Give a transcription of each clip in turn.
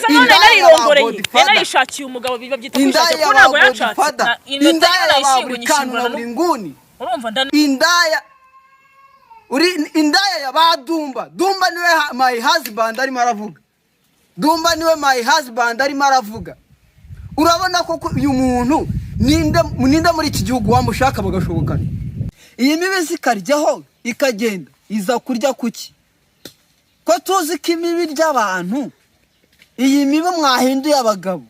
asa none narirongoreye narayishakiye umugabo biba byita kwishakira ko ntabwo yacatse indaya y'ababurikanura buri nguni urumva indaya uri indaya y'abadumba dumba niwe my husband arimo aravuga dumba niwe my husband arimo aravuga urabona ko uyu muntu ninde muri iki gihugu wamushaka bagashobokana iyi mibi sikaryaho ikagenda iza kurya kuki ko tuzi ko imibi ry'abantu iyi mibi mwahinduye abagabo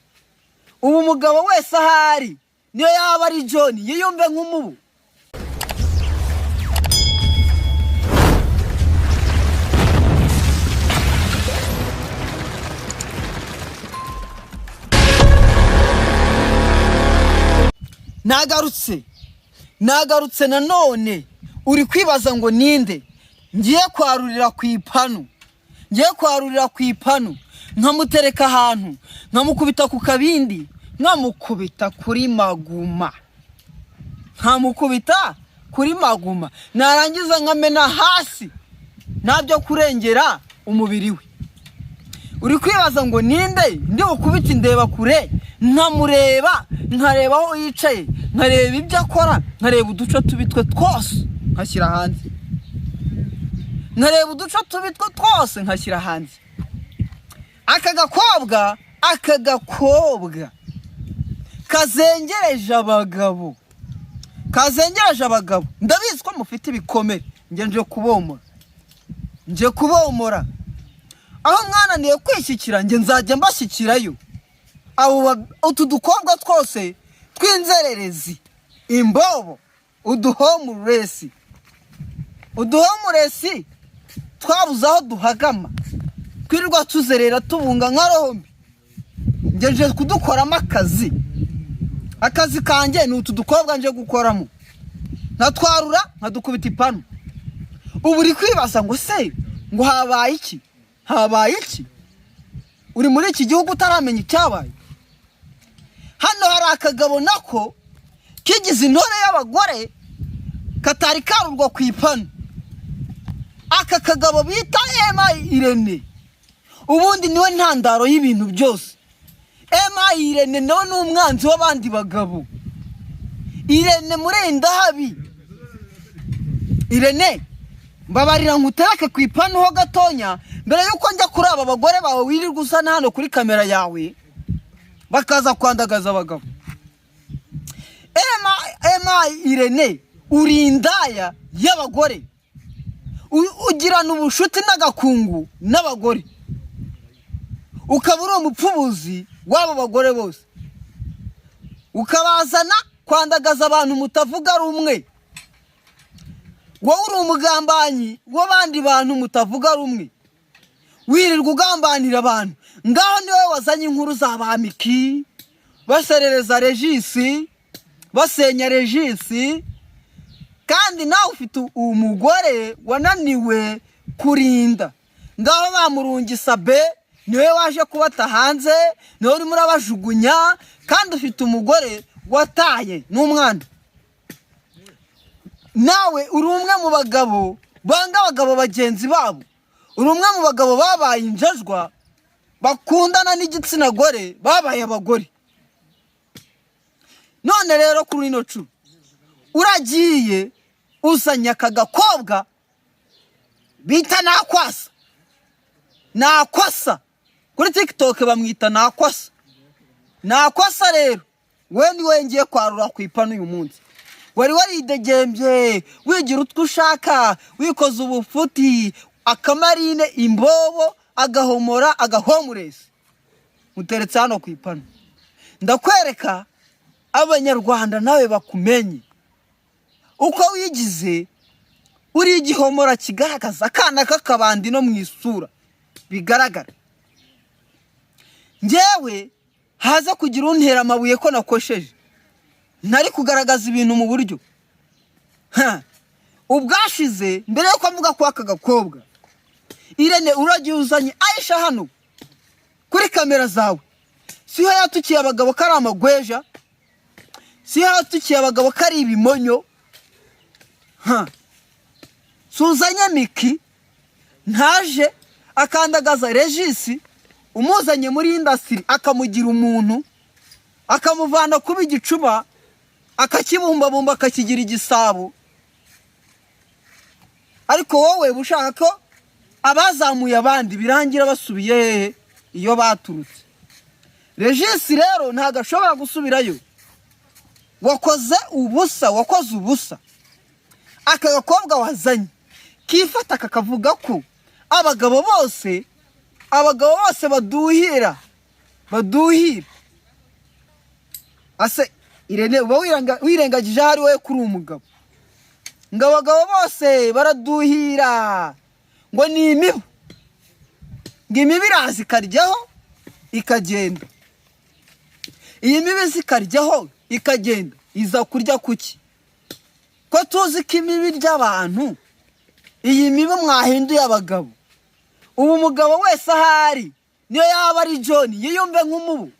ubu mugabo wese ahari niyo yaba ari John yiyumve nk'umubu nagarutse nanone uri kwibaza ngo ninde ngiye kwarurira ku ipanu nkamutereka ahantu nkamukubita ku kabindi nkamukubita kuri maguma narangiza nkamena hasi nabyo kurengera umubiri we uri kwibaza ngo ninde ndi ukubita indeba kure nkareba aho yicaye nkareba ibyo akora nkareba uduco tubitwe twose nkashyira hanze aka gakobwa kazengereje abagabo ndabizi ko mufite ibikomere nje kubomora aho mwananiye kwishyikira nge nzajya mbashyikirayo utu dukobwa twose tw'inzererezi imbobo uduhomuresi twabuze aho duhagama twirirwa tuzerera tubunga nka rombi ngeje kudukoramo akazi kanjye ni utu dukobwa nje gukoramo natwarura nkadukubita ipanu ubu uri kwibaza ngo se ngo habaye iki uri muri iki gihugu utaramenya icyabaye hano hari akagabo nako kigize intore y'abagore katari karurwa ku ipanu aka kagabo bita Irene ubundi niwe ntandaro y'ibintu byose Irene nawe ni umwanzi w'abandi bagabo Irene murenda habi Irene mbabarira ngutereke ku ipanu ho gatonya mbere yuko njya kuri aba bagore bawe wirirwa usa hano kuri kamera yawe bakaza kwandagaza abagabo Irene urindaya y'abagore ugirana ubushuti n'agakungu n'abagore ukaba uri umupfubuzi w'abo bagore bose ukabazana kwandagaza abantu mutavuga rumwe wowe uri umugambanyi w'abandi bantu mutavuga rumwe wirirwa ugambanira abantu ngaho niwe wazanye inkuru za bamiki baserereza Regisi basenya Regisi kandi nawe ufite umugore wananiwe kurinda ngaho bamurungisa be niwe waje kubata hanze niwe uri muri abajugunya kandi ufite umugore wataye n'umwana nawe uri umwe mu bagabo banga abagabo bagenzi babo uri umwe mu bagabo babaye injajwa bakundana n'igitsina gore babaye abagore none rero kuri ino cu uragiye uzanya aka gakobwa bita nakwasa kuri TikTok bamwita nakwasa rero we ngiye kwarura ku ipanu uyu munsi wari waridegembye wigira utwo ushaka wikoza ubufuti akamarine imbobo agahomuresi muteretse hano ku ipanu ndakwereka abanyarwanda nawe bakumenye uko wigize uri igihomora kigaragaza akana k'akabandi no mu isura bigaragara njyewe haza kugira untera amabuye ko nakosheje ntari kugaragaza ibintu mu buryo ubwashize mbere yo kuvuga ko aka gakobwa Irene uragiye uzanye Aisha hano kuri kamera zawe siho yatukiye abagabo kari amagweja siho yatukiye abagabo kari ibimonyo suzanye Miki ntaje akandagaza Regisi umuzanye muri industry akamugira umuntu, akamuvana kuba igicuba, akakibumbabumba akakigira igisabo. Ariko wowe bushaka ko abazamuye abandi birangira basubiye hehe iyo baturutse. Regis rero ntago ashobora gusubirayo. Wakoze ubusa. Aka gakobwa wazanye kifata kakavuga ko abagabo bose baduhira. Ase Irene uba wirengagije hari we kuri umugabo. Ngo abagabo bose baraduhira. Ngo ni imibu. Ngo imibu iraza ikaryaho ikagenda. Iyi mibu zikaryaho ikagenda iza kurya kuki? Ko tuzi ko imibi ry'abantu, iyi mibu mwahinduye abagabo. Ubu umugabo wese ahari niyo yaba ari John yiyumve nk'umubu,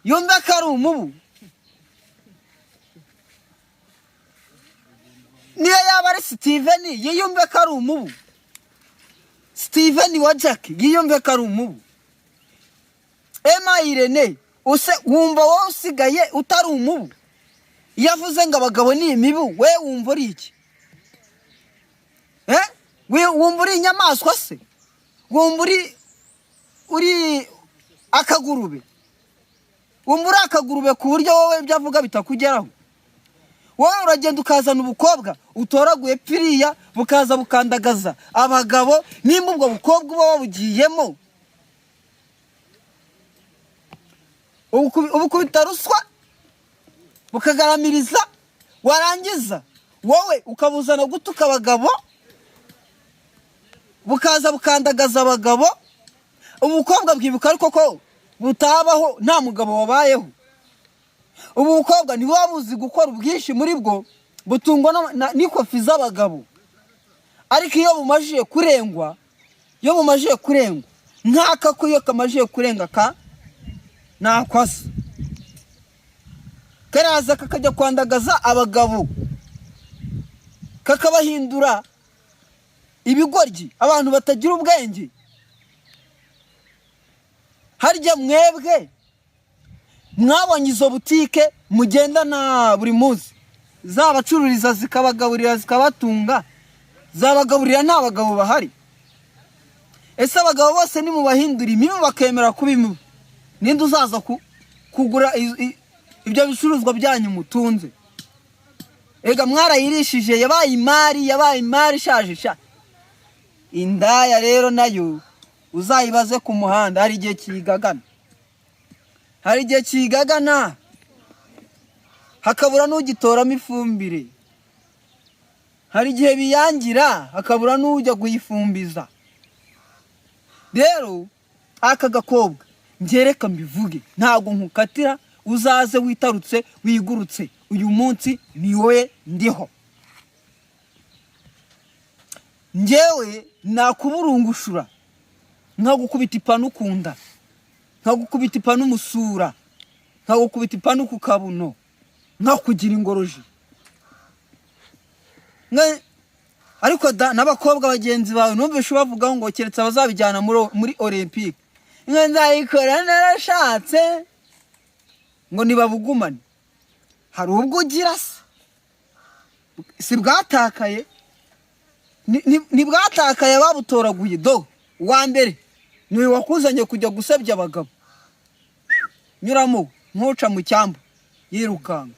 yumve ko ari umubu. Niyo yaba ari Steven yiyumve ko ari umubu. Steven wa Jack yiyumve ko ari umubu. Emma Irene use wumva wowe usigaye utari umubu. Yavuze ngo abagabo ni imibu, we wumva uri iki? We wumva uri inyamaswa se? Wumva uri akagurube? Wumva uri akagurube ku buryo wowe ibyo avuga bitakugeraho? Wowe uragenda ukazana ubukobwa utoraguye piriya bukaza bukandagaza abagabo, nimba ubwo bukobwa uba wabugiyemo ubukubita ruswa bukagaramiriza, warangiza wowe ukabuzana gutuka abagabo bukaza bukandagaza abagabo. Ubukobwa bwibuka ariko ko butabaho nta mugabo wabayeho. Ubu bukobwa nibo babuzi gukora ubwinshi muri bwo butungwa n'ikofi z'abagabo. Ariko iyo bumajije kurengwa, nkaka ko iyo kamajije kurenga ka nakwasa karaza kakajya kwandagaza abagabo, kakabahindura ibigoryi, abantu batagira ubwenge. Harya mwebwe mwabonye izo butike mugendana buri munsi zabacururiza zikabagaburira zikabatunga, zabagaburira nta bagabo bahari? Ese abagabo bose ni mubahindura imibu bakemera kuba imibu, ninde uzaza kugura ibyo bicuruzwa byanyu mutunze? Ega mwarayirishije, yabaye imari ishaje sha. Indaya rero nayo uzayibaze ku muhanda, hari igihe kigagana, hakabura n'ugitoramo ifumbire. Hari igihe biyangira hakabura n'ujya kuyifumbiza. Rero aka gakobwa ngereka mbivuge, ntago nkukatira, uzaze witarutse wigurutse. Uyu munsi ni wowe ndiho. Ngewe nakuburungushura nkagukubita ipanu kunda, nkagukubita ipanu musura, nkagukubita ipanu ku kabuno, nkakugira ingoroji. Ariko n'abakobwa bagenzi bawe numvishe bavuga ngo keretse abazabijyana muri Olympique. Nzayikora narashatse ngo nibabugumane. Hari ubwo ugira si bwatakaye, ni bwatakaye babutoraguye do. Wa mbere niwe wakuzanye kujya gusebya abagabo, nyuramo nkuca mu cyambu yirukanga,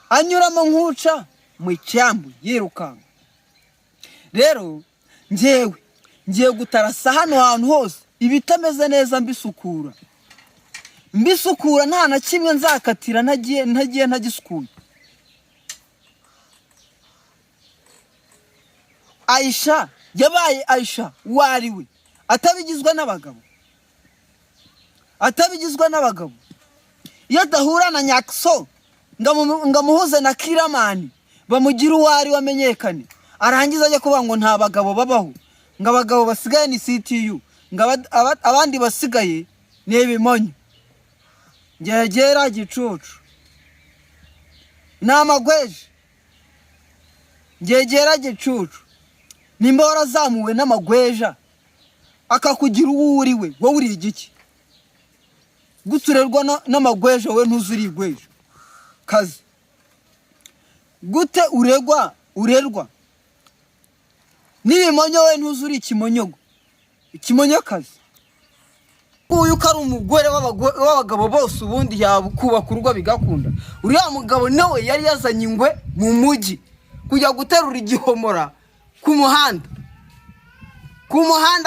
anyuramo nkuca mu cyambu yirukanga. Rero ngiye gutarasa hano hantu hose ibitameze neza mbisukura nta na kimwe nzakatira ntagiye ntagisukuye. Aisha yabaye Aisha wariwe atabigizwe n'abagabo. Iyo adahura na Nyakso ngamuhuze na Kiramani bamugira uwari wamenyekane, arangiza ajya kuvuga ngo nta bagabo babaho, ngo abagabo basigaye ni CTU, ngo abandi basigaye ni ibimonyo. Ngegera gicucu n'amagweje, ngegera gicucu nimba warazamuwe n'amagweja akakugira uwo uri we, wowe uri igiki? Guturerwa n'amagwejo, we ntuzuri igwejo kazi. Gute urerwa n'ibimonyo, we ntuzuri ikimonyogo, ikimonyokazi. Uyu ko ari umugore w'abagabo bose ubundi yakubaka urugo bigakunda. Uriya mugabo nawe yari yazanye ingwe mu mujyi kujya guterura igihomora ku muhanda,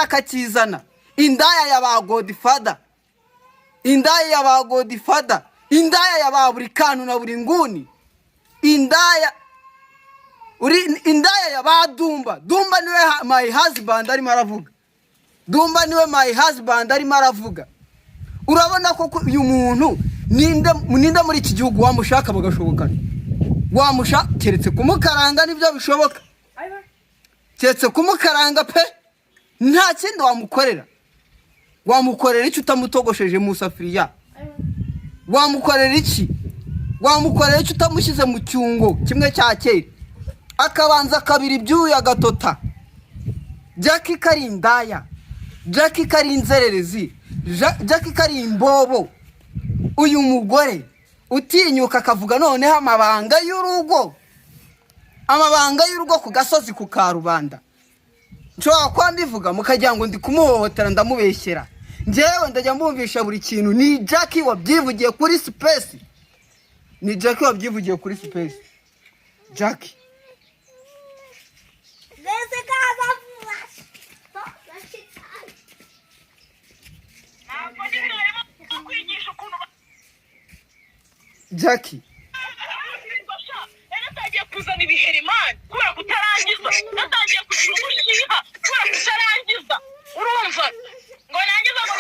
akakizana. Indaya ya ba Godfather, indaya ya ba Godfather, indaya ya ba buri kantu na buri nguni, indaya ya ba Dumba. Dumba niwe my husband arimo aravuga. Dumba niwe my husband arimo aravuga. Urabona ko uyu muntu ninde muri iki gihugu wamushaka bagashobokana? Wamushaka keretse kumukaranga nibyo bishoboka. Keretse kumukaranga pe, nta kindi wamukorera. Wamukorera iki utamutogosheje mu safuriya? Wamukorera iki? Wamukorera iki utamushyize mu cyungo kimwe cya kera akabanza kabiri ibyuya gatota? Jackie Karindaya, Jackie Karinzererezi, Jackie Karimbobo. Uyu mugore utinyuka akavuga noneho amabanga y'urugo ku gasozi ku Karubanda. Nshobora kwa mbivuga mukagira ngo ndi kumuhohotera ndamubeshyera. Njyewe ndajya mbumvisha buri kintu. Ni Jackie wabyivugiye kuri Space. Ni Jackie wabyivugiye kuri Space. Jackie Jackie natagiye kuzana ibiherimani kubera kutarangiza, natagiye kugira umushiha kubera kutarangiza. Urumva ngo nangiza ngo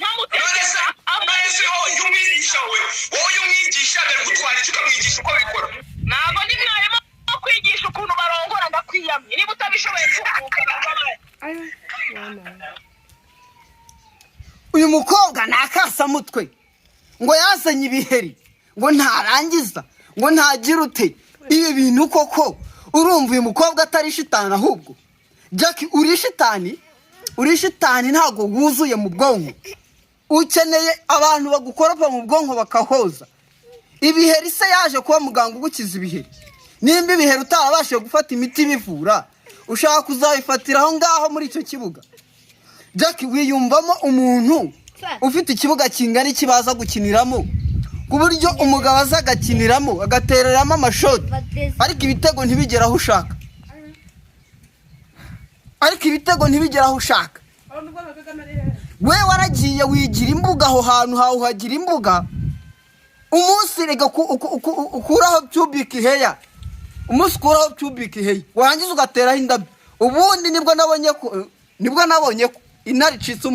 namutegeka ameze ho y'umwigisha wowe y'umwigisha dore gutwara icyo ukamwigisha uko bikora. Ntabwo ndi mwarimu wo kwigisha ukuntu barongora ndakwiyamye. Niba utabishoboye uyu mukobwa nakasa mutwe ngo yazanye ibiheri ngo ntarangiza ngo ntagira ute. Ibi bintu koko urumva uyu mukobwa atari shitani ahubwo? Jackie uri shitani ntago wuzuye mu bwonko. Ukeneye abantu bagukoropa mu bwonko bakahoza. Ibiheri se yaje kuba muganga ugukiza ibiheri? Nimba ibiheri utarabashije gufata imiti bivura, ushaka kuzabifatira aho ngaho muri icyo kibuga? Jackie wiyumvamo umuntu ufite ikibuga kingana ikibaza gukiniramo ku buryo umugabo azagakiniramo agatereramo amashoti ariko ibitego ntibigeraho ushaka. We waragiye wigira imbuga aho hantu hawe uhagira imbuga. Umunsi rega ukuraho pubic hair, warangiza ugateraho indabyo. Ubundi nibwo nabonye ko intare icitse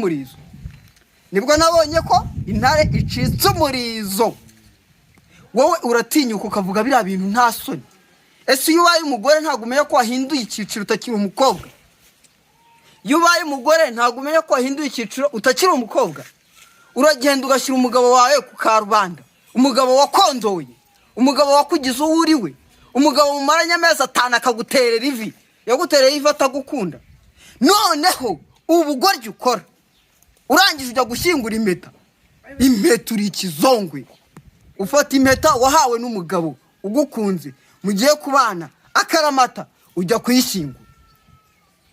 umurizo. Wowe uratinyuka ukavuga biriya bintu nta soni. Ese iyo ubaye umugore ntabwo umenya ko wahinduye icyiciro utakiri umukobwa? Iyo ubaye umugore ntabwo umenya ko wahinduye icyiciro utakiri umukobwa? Uragenda ugashyira umugabo wawe ku Karubanda, umugabo wakondoye, umugabo wakugize uwo uri we, umugabo mumaranye amezi 5 akaguterera ivi, yagutereye ivi atagukunda. Noneho ubugoryi ukora urangije ujya gushyingura impeta. Impeta uri ikizongwe. Ufata impeta wahawe n'umugabo ugukunze, mugiye kubana akaramata, ujya kuyishyingura.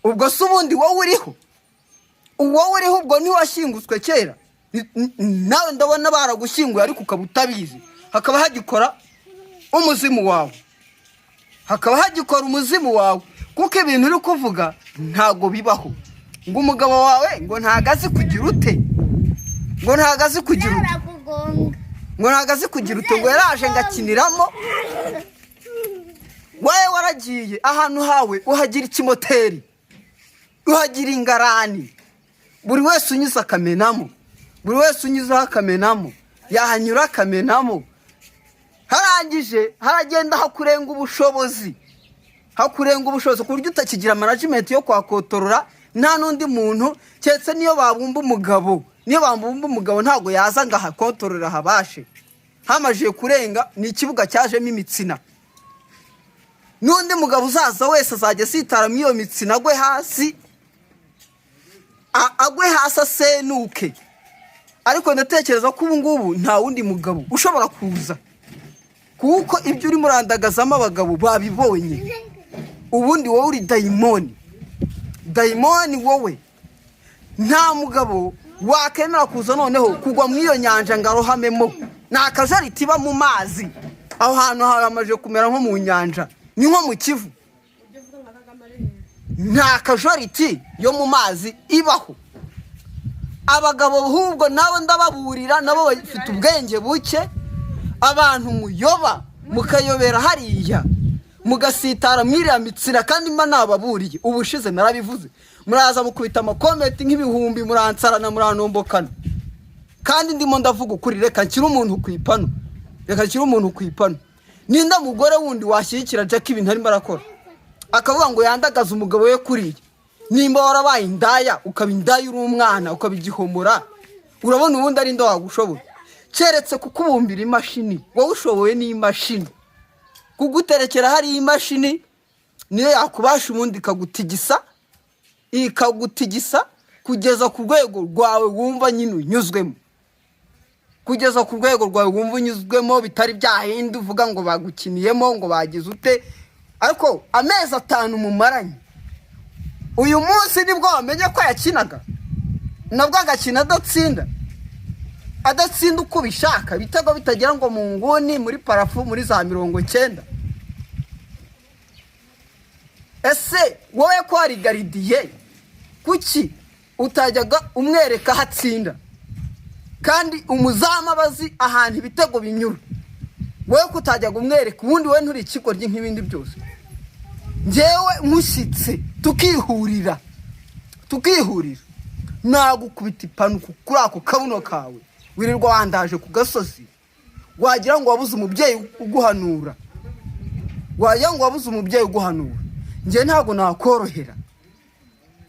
Ubwo se ubundi wowe uriho ubwo ntiwashyinguzwe kera? Nawe ndabona baragushyinguye ariko ukaba utabizi. Hakaba hagikora umuzimu wawe. Kuko ibintu uri kuvuga ntago bibaho. Ngo umugabo wawe ngo ntagazi kugira ute? Ngo yaraje ngakiniramo. Wowe waragiye ahantu hawe uhagira ikimoteri, uhagira ingarani. Buri wese unyuze akamenamo, yahanyura akamenamo. Haragenda hakurenga ubushobozi ku buryo utakigira management yo kwakotorora nta nundi muntu. Cyetse niyo babumba umugabo ntago yaza ngo ahakotorora habashe. Hamajiye kurenga ni ikibuga cyajemo imitsina. Nundi mugabo uzaza wese azajya sitara mu iyo mitsina gwe hasi. agwe hasi asenuke. Ariko ndatekereza ko ubu ngubu nta wundi mugabo ushobora kuza, kuko ibyo uri murandagazamo abagabo babibonye. Ubundi wowe uri dayimoni, dayimoni wowe. Nta mugabo wakemera kuza noneho kugwa mu iyo nyanja ngarohamemo. Nta kajariti iba mu mazi, aho hantu haramaje kumera nko mu nyanja, ni nko mu Kivu. Nta kajariti yo mu mazi ibaho. Abagabo ahubwo nabo ndababurira, nabo bafite ubwenge buke. Abantu muyoba mukayobera hariya mugasitara mwiriya mitsira, kandi mba nababuriye ubushize narabivuze. Muraza mukubita amakomenti nk'ibihumbi, muransarana muranombokana, kandi ndimo ndavuga ukuri. Reka nshyire umuntu ku ipanu, reka nshyire umuntu ku ipanu. Ninda mugore wundi washyigikira Jack ibintu arimo arakora, akavuga ngo yandagaza umugabo we kuriya. Nimba warabaye indaya, ukaba indaya uri umwana, ukaba igihomora, urabona ubundi ari nda wagushobora? Keretse kukubumbira imashini, wowe ushoboye n'imashini. Kuguterekera hari imashini niyo yakubasha ubundi ikagutigisa kugeza ku rwego rwawe wumva nyine unyuzwemo, kugeza ku rwego rwawe wumva unyuzwemo, bitari byahindi uvuga ngo bagukiniyemo ngo bagize ute. Ariko amezi 5 mumaranye, uyu munsi nibwo wamenye ko yakinaga, nabwo agakina adatsinda uko bishaka, bitego bitagera ngo mu nguni, muri parafu, muri za 90. Ese wowe ko ari garidiye, kuki utajyaga umwereka hatsinda? Kandi umuzamu abazi ahantu ibitego binyura, wowe ko utajyaga umwereka? Ubundi we nturi ikigoryi nk'ibindi byose. Njyewe nkushyitse tukihurira nagukubita ipanu kuri ako kabuno kawe, wirirwa wandaje ku gasozi, wagira ngo wabuze umubyeyi uguhanura, njye ntago nakorohera.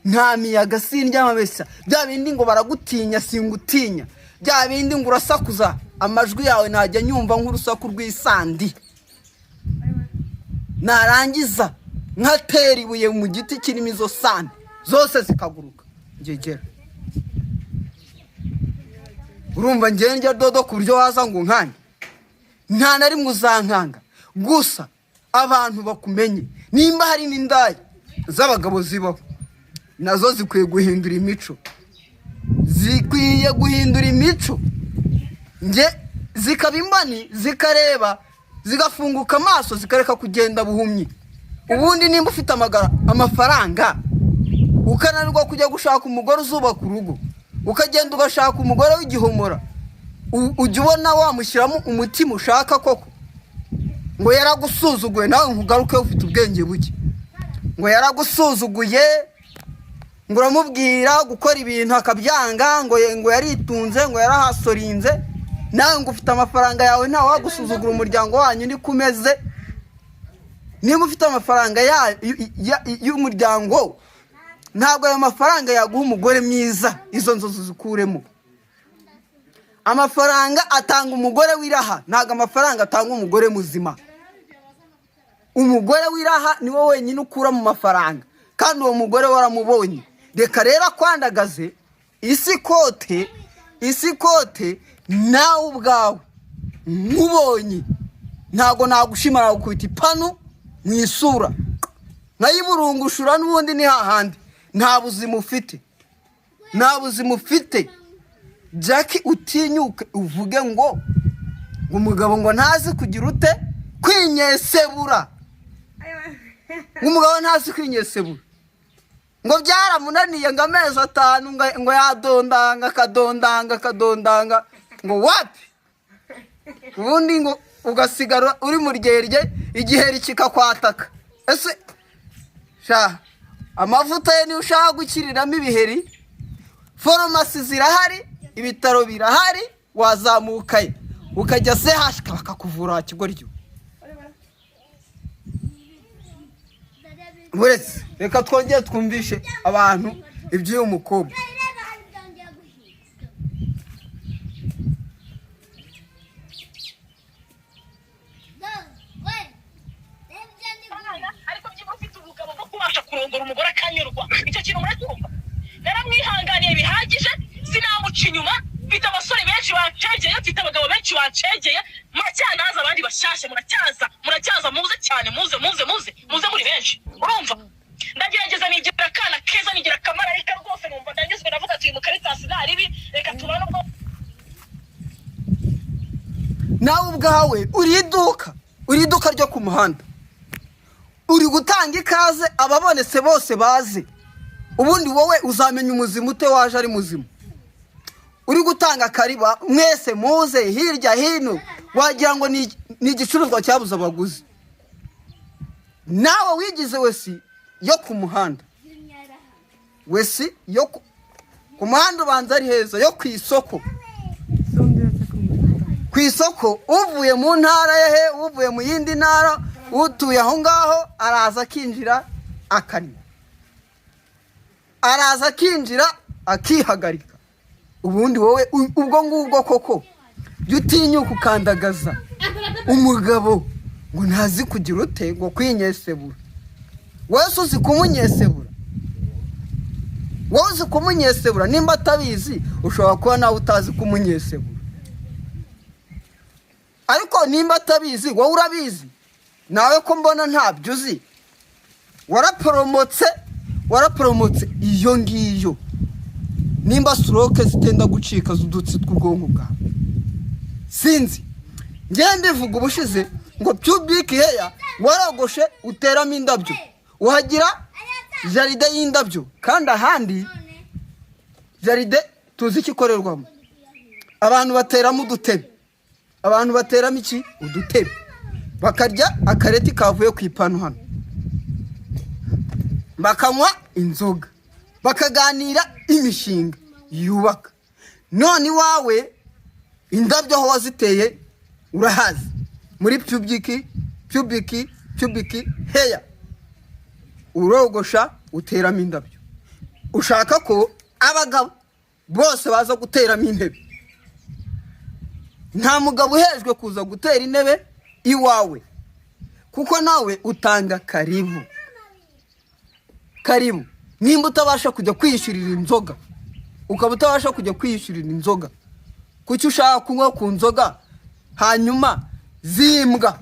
Nta miyaga sindya mabesa, bya bindi ngo baragutinya singutinya, bya bindi ngo urasakuza amajwi yawe najya nyumva nk'urusaku rw'isandi, narangiza nkatera ibuye mu giti kirimo izo sandi zose zikaguruka ngegera. Urumva njye dodo ku buryo waza ngo nkanye? Nta nari muzankanga. Gusa abantu bakumenye, nimba hari n'indaya z'abagabo zibaho, nazo zikwiye guhindura imico, nge zikaba imbani, zikareba, zigafunguka amaso, zikareka kugenda buhumyi. Ubundi nimba ufite amafaranga, ukananirwa kujya gushaka umugore uzubaka urugo, ukagenda ugashaka umugore w'igihomora, ujya ubona wamushyiramo umutima ushaka koko? Ngo yaragusuzuguye, nawe nkugaruke ufite ubwenge buke. Ngo yaragusuzuguye, ngo uramubwira gukora ibintu akabyanga, ngo yaritunze, ngo yarahasorinze, nawe ngo ufite amafaranga yawe, nta wagusuzugura umuryango wanyu ni kumeze. Niba ufite amafaranga y'umuryango, ntabwo ayo mafaranga yaguha umugore mwiza, izo nzozi zikuremo. Amafaranga atanga umugore wiraha, ntabwo amafaranga atanga umugore muzima. Umugore wiraha ni wowe wenyine ukura mu mafaranga, kandi uwo mugore waramubonye. Reka rero kwandagaze isi kote nawe ubwawe nkubonye, ntabwo nagushimara gukubita ipanu mu isura nkayiburungushura, n'ubundi ni hahandi. Nta buzima ufite. Jack utinyuke uvuge ngo umugabo ngo ntazi kugira ute kwinyesebura. Umugabo ntazi kwinyesebura, ngo byaramunaniye ngo amezi 5 ngo yadondanga akadondanga ngo wapi. Ubundi ngo ugasigara uri mu ryerye, igiheri kikakwataka. Ese amavuta ye ni ushaka gukiriramo ibiheri? Farumasi zirahari, ibitaro birahari, wazamukaye ukajya sehashika bakakuvura kigoryo. Buretse reka twongere twumvishe abantu iby'uyu mukobwa. Ariko by'uko ufite ubugabo bwo kubasha kurongora umugore akanyurwa, icyo kintu muracyumva? naramwihanganiye bihagije sinamuca inyuma. Mfite abasore benshi bancegeye, mfite abagabo benshi bancegeye, muracyanaza abandi bashyashya, muracyaza muze cyane, muze muri benshi. Urumva ndagerageza nigira akana keza, nigira akamarayika rwose, numva ndagizwe navuga ati mu Caritas naribi, reka tubane ubwo. nawe ubwawe uri iduka ryo ku muhanda, uri gutanga ikaze ababonetse bose baze, ubundi wowe uzamenya umuzima ute waje ari muzima. Uri gutanga kariba mwese muze hirya hino, wagira ngo ni igicuruzwa cyabuze abaguzi. Nawe wigize wesi yo ku muhanda, wesi yo ku muhanda ubanza ari heza, yo ku isoko. Ku isoko uvuye mu ntara yehe, uvuye mu yindi ntara, utuye aho ngaho araza akinjira akanywa, araza akinjira akihagarika. Ubundi wowe ubwo ngubwo koko yutinyuka ukandagaza umugabo ngo ntazi kugira ute ngo kwinyesebura. Wese uzi kumunyesebura, nimba atabizi ushobora kuba nawe utazi kumunyesebura, ariko nimba atabizi wowe urabizi. Nawe ko mbona ntabyo uzi, waraporomotse iyo ngiyo. Nimba stroke zitenda gucika zudutsi tw'ubwonko bwawe sinzi, ngende mvuga ubushize ngo pubic hair waragoshe uteramo indabyo, uhagira jaride y'indabyo, kandi ahandi jaride tuzi ikikorerwamo. Abantu bateramo udutebe, abantu bateramo iki udutebe, bakarya akareti kavuye ku ipanu hano, bakanywa inzoga, bakaganira imishinga yubaka. None iwawe indabyo aho waziteye urahazi, muri pubic hair urogosha uteramo indabyo. Ushaka ko abagabo bose baza guteramo intebe. Nta mugabo uhejwe kuza gutera intebe iwawe, kuko nawe utanga karibu. Nimba utabasha kujya kwiyishyurira inzoga, ukaba utabasha kujya kwiyishyurira inzoga, kuki ushaka kunywa ku nzoga hanyuma zimbwa